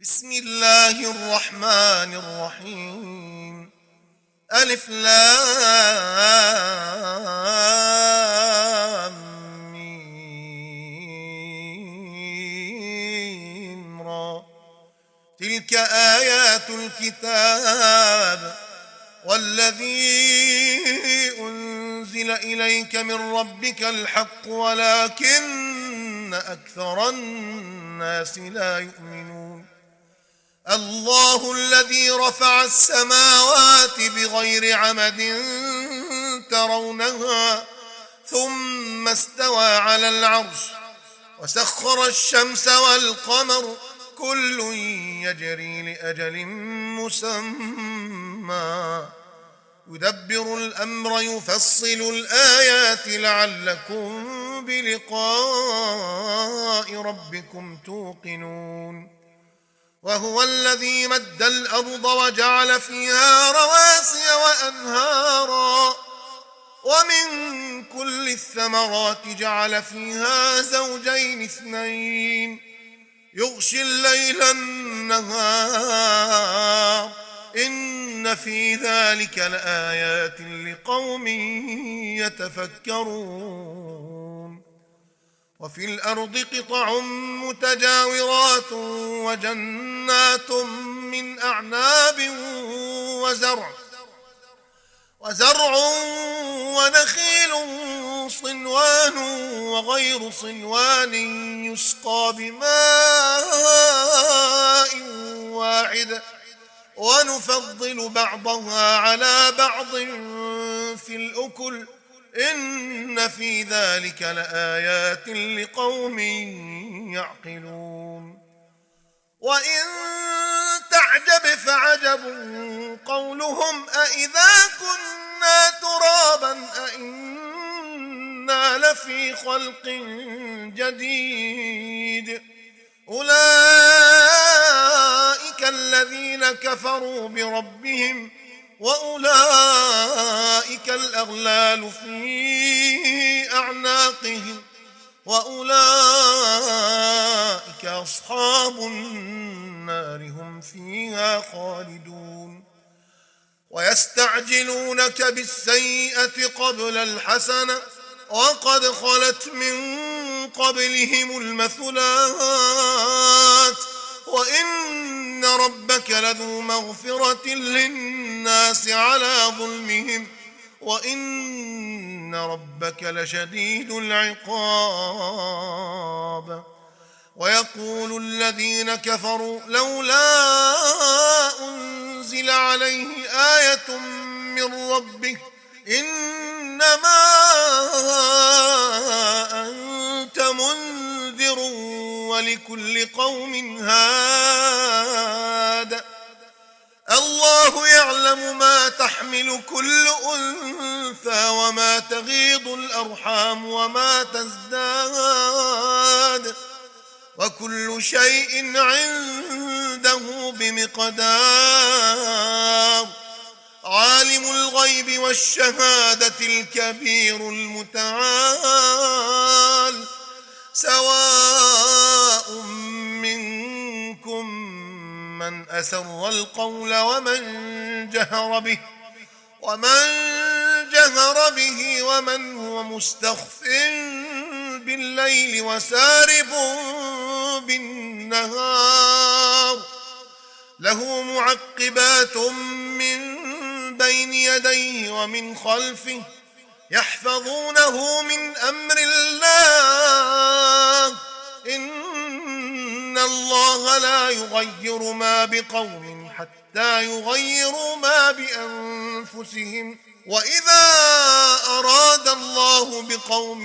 بسم الله الرحمن الرحيم. ألف لام ميم را. تلك آيات الكتاب والذي أنزل إليك من ربك الحق ولكن أكثر الناس لا يؤمنون. الله الذي رفع السماوات بغير عمد ترونها ثم استوى على العرش وسخر الشمس والقمر كل يجري لأجل مسمى يدبر الأمر يفصل الآيات لعلكم بلقاء ربكم توقنون. وهو الذي مد الأرض وجعل فيها رواسي وأنهارا ومن كل الثمرات جعل فيها زوجين اثنين يغشي الليل النهار إن في ذلك لآيات لقوم يتفكرون. وفي الأرض قطع متجاورات وجنات من أعناب وزرع ونخيل صنوان وغير صنوان يسقى بماء واحد ونفضل بعضها على بعض في الأكل إن في ذلك لآيات لقوم يعقلون. وإن تعجب فعجب قولهم أإذا كنا ترابا أإنا لفي خلق جديد أولئك الذين كفروا بربهم وأولئك الأغلال في أعناقهم وأولئك أصحاب النار هم فيها خالدون. ويستعجلونك بالسيئة قبل الحسنة وقد خلت من قبلهم المثلات وإن ربك لذو مغفرة للناس على ظلمهم وإن ربك لشديد العقاب. ويقول الذين كفروا لولا أنزل عليه آية من ربه إنما أنت منذر ولكل قوم هاد الله يعلم ما تحمل كل أنثى وما تغيض الأرحام وما تزداد وكل شيء عنده بمقدار. عالم الغيب والشهادة الكبير المتعال سواء منكم من أسر القول ومن جهر به ومن هو مستخف بالليل وسارب بالنهار له معقبات من بين يديه ومن خلفه يحفظونه من أمر الله إن الله لا يغير ما بقوم حتى يغيروا ما بأنفسهم وإذا أراد الله بقوم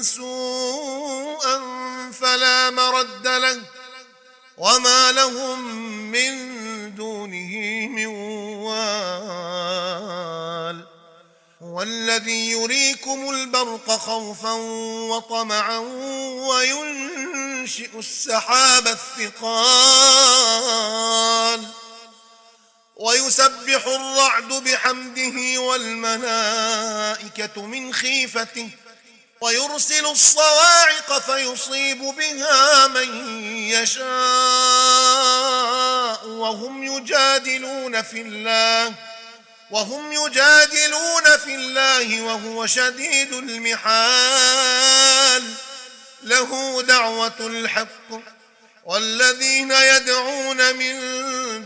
سوءا فلا مرد له وما لهم من دونه من وال. هو الذي يريكم البرق خوفا وطمعا وينشئ السحاب الثقال ويسبح الرعد بحمده والملائكة من خيفته ويرسل الصواعق فيصيب بها من يشاء وهم يجادلون في الله وهو شديد المحال. له دعوة الحق والذين يدعون من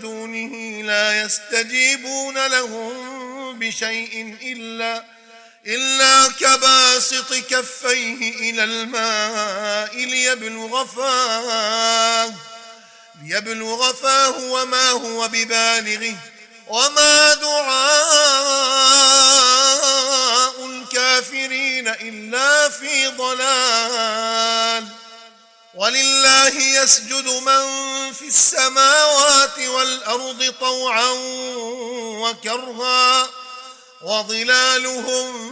دونه لا يستجيبون لهم بشيء إلا كباسط كفيه إلى الماء ليبلغ فاه وما هو ببالغه وما دعاء الكافرين إلا في ضلال. ولله يسجد من في السماوات والأرض طوعا وكرها وظلالهم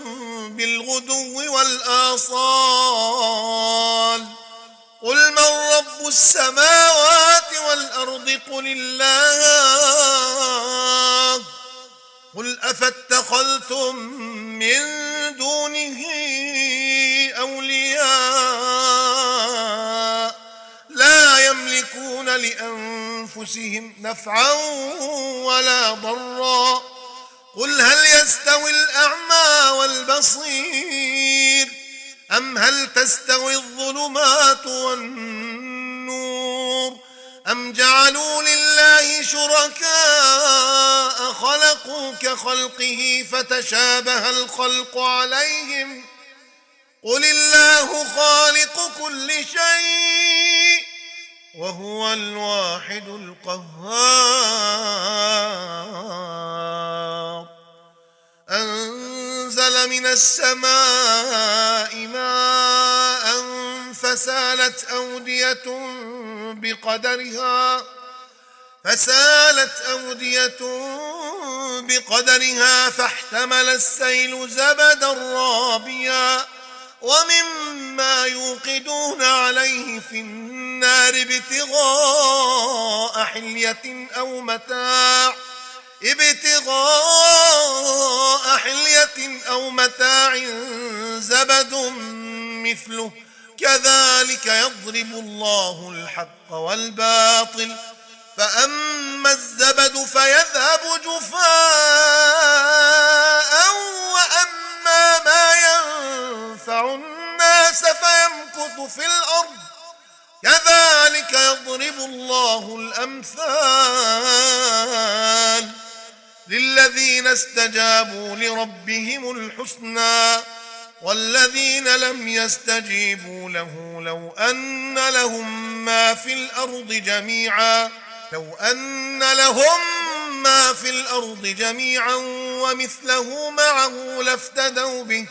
بالغدو والآصال. قل من رب السماوات والأرض قل الله. قل أفاتخذتم من دونه أولياء لا يملكون لأنفسهم نفعا ولا ضرا. قل هل يستوي الأعمى والبصير أم هل تستوي الظلمات والنور أم جعلوا لله شركاء خلقوا كخلقه فتشابه الخلق عليهم. قل الله خالق كل شيء وهو الواحد القهار. أنزل من السماء ماء فسالت أودية بقدرها فاحتمل السيل زبدا رابيا ومما يوقدون عليه في النار ابتغاء حلية أو متاع زبد مثله كذلك يضرب الله الحق والباطل. فأما الزبد فيذهب جفاء وأما ما ينفع الناس فيمكث في الأرض كذلك يضرب الله الأمثال. للذين استجابوا لربهم الحسنى والذين لم يستجيبوا له لو أن لهم ما في الأرض جميعا ومثله معه لافتدوا به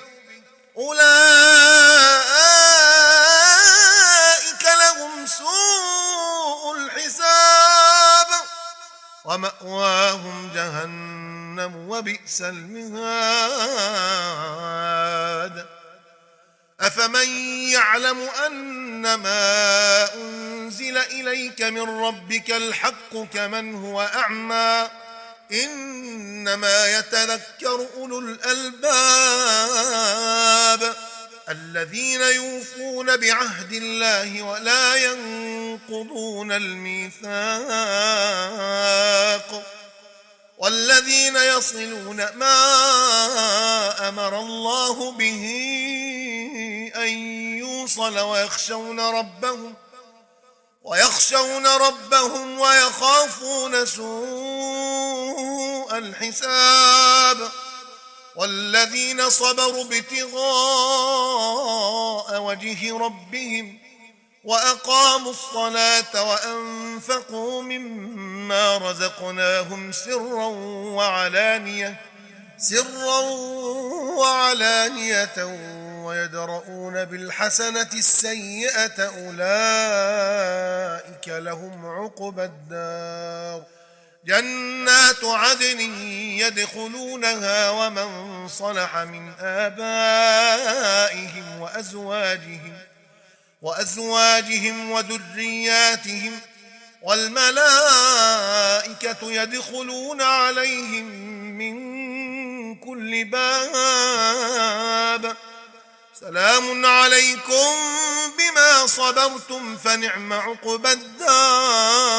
أولئك لهم سوء الحساب ومأواهم جهنم وبئس المهاد. أفمن يعلم أنما أنزل إليك من ربك الحق كمن هو أعمى إنما يتذكر أولو الألباب الذين يوفون بعهد الله ولا ينقضون الميثاق والذين يصلون ما أمر الله به أن يوصل ويخشون ربهم ويخافون سوء الحساب. والذين صبروا ابتغاء وجه ربهم وأقاموا الصلاة وأنفقوا مما رزقناهم سرا وعلانية ويدرؤون بالحسنة السيئة أولئك لهم عقبى الدار. جنات عدن يدخلونها ومن صلح من آبائهم وأزواجهم وذرياتهم والملائكة يدخلون عليهم من كل باب سلام عليكم بما صبرتم فنعم عقبى الدار.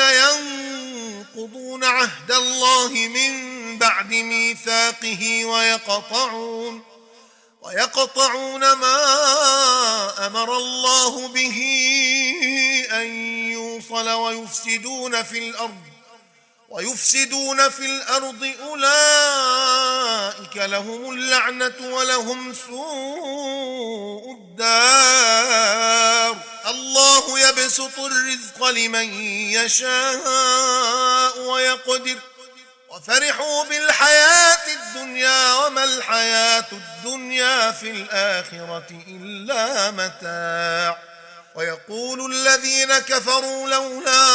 ينقضون عهد الله من بعد ميثاقه ويقطعون ما أمر الله به أن يوصل ويفسدون في الأرض أولئك لهم اللعنة ولهم سوء الدار. الله يبسط الرزق لمن يشاء ويقدر وفرحوا بالحياة الدنيا وما الحياة الدنيا في الآخرة إلا متاع. ويقول الذين كفروا لولا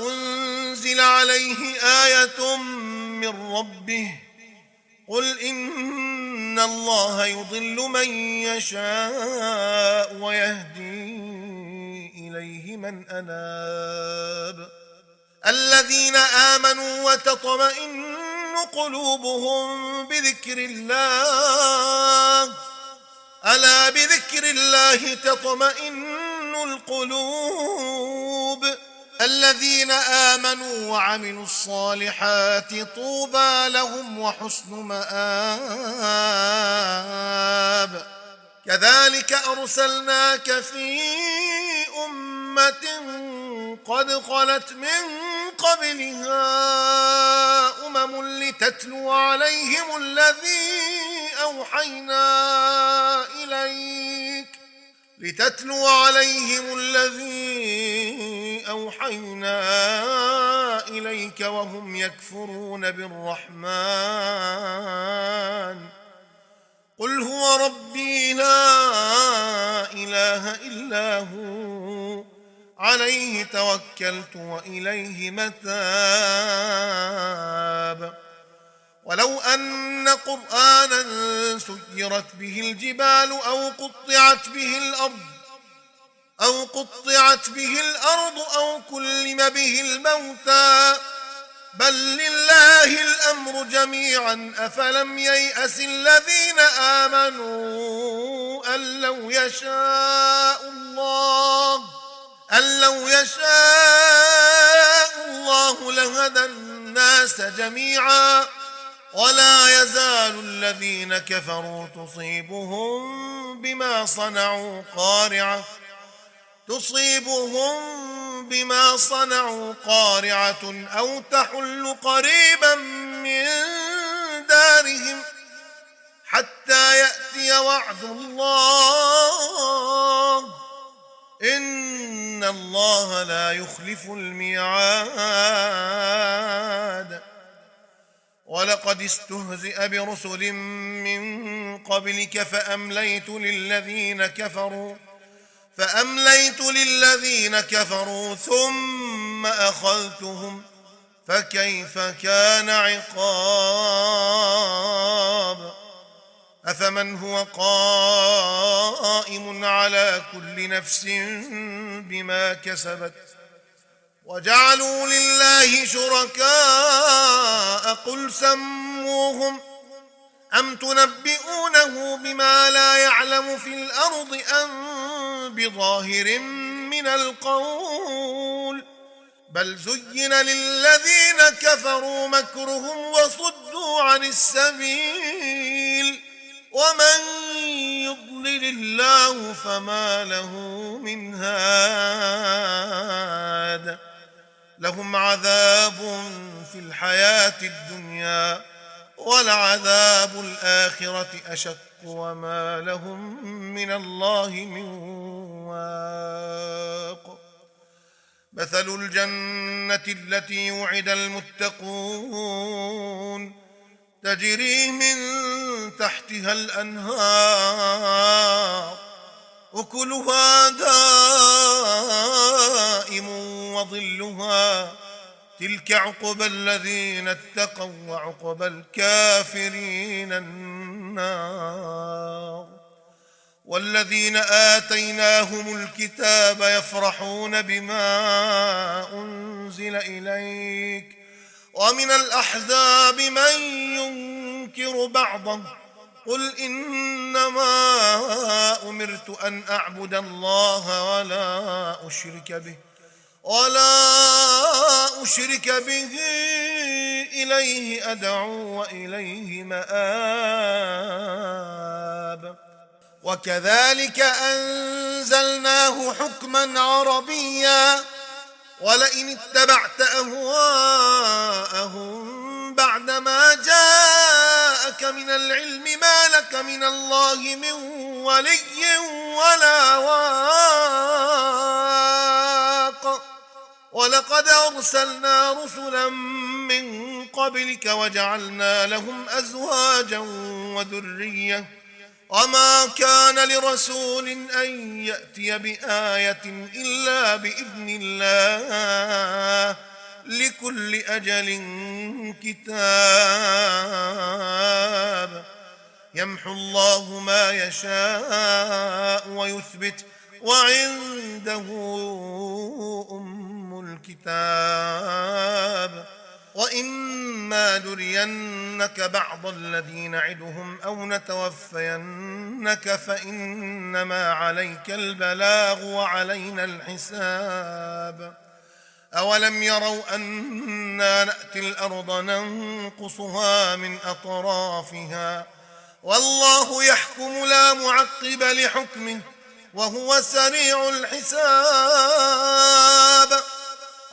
أنزل عليه آية من ربه قل إن الله يضل من يشاء ويهدي إليه من أناب. الذين آمنوا وتطمئن قلوبهم بذكر الله ألا بذكر الله تطمئن القلوب. الذين آمنوا وعملوا الصالحات طوبى لهم وحسن مآب. كذلك أرسلناك في أمة قد خلت من قبلها لتتلو عليهم الذي أوحينا إليك وهم يكفرون بالرحمن قل هو ربي لا إله إلا هو عليه توكلت وإليه متاب. ولو أن قرآنا سيرت به الجبال أو قطعت به الأرض أو كلم به الموتى بل لله الأمر جميعا أفلم ييأس الذين آمنوا أن لو يشاء الله لهدى الناس جميعا ولا يزال الذين كفروا تصيبهم بما صنعوا قارعة أو تحل قريبا من دارهم حتى يأتي وعد الله إن الله لا يخلف الميعاد. ولقد استهزئ برسل من قبلك فأمليت للذين كفروا ثم أخذتهم فكيف كان عقاب. أفمن هو قائم على كل نفس بما كسبت وجعلوا لله شركاء قل سموهم أم تنبئونه بما لا يعلم في الأرض أم بظاهر من القول بل زين للذين كفروا مكرهم وصدوا عن السبيل ومن يضلل الله فما له من هاد. لهم عذاب في الحياة الدنيا ولعذاب الآخرة أشق وما لهم من الله من واق. مثل الجنة التي وعد المتقون تجري من تحتها الأنهار أكلها دائم وظلها تلك عقبى الذين اتقوا وعقبى الكافرين النار. والذين آتيناهم الكتاب يفرحون بما أنزل إليك ومن الأحزاب من ينكر بعضه قل إنما أمرت أن أعبد الله ولا أشرك به ولا أشرك به إليه أدعو وإليه مآب. وكذلك أنزلناه حكما عربيا ولئن اتبعت أهواءهم بعدما جاءك من العلم ما لك من الله من ولي ولا واق. ولقد أرسلنا رسلا من قبلك وجعلنا لهم أزواجا وذرية وما كان لرسول أن يأتي بآية إلا بإذن الله لكل أجل كتاب. يمحو الله ما يشاء ويثبت وعنده أم الكتاب. وإما نرينك بعض الذي نعدهم أو نتوفينك فإنما عليك البلاغ وعلينا الحساب. أولم يروا أنا نأتي الأرض ننقصها من أطرافها والله يحكم لا معقب لحكمه وهو سريع الحساب.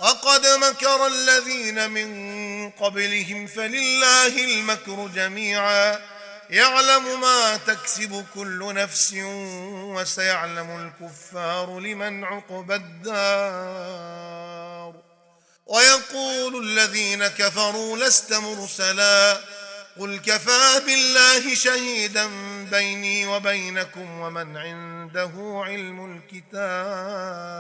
وقد مكر الذين من قبلهم فلله المكر جميعا يعلم ما تكسب كل نفس وسيعلم الكفار لمن عقبى الدار. ويقول الذين كفروا لست مرسلا قل كفى بالله شهيدا بيني وبينكم ومن عنده علم الكتاب.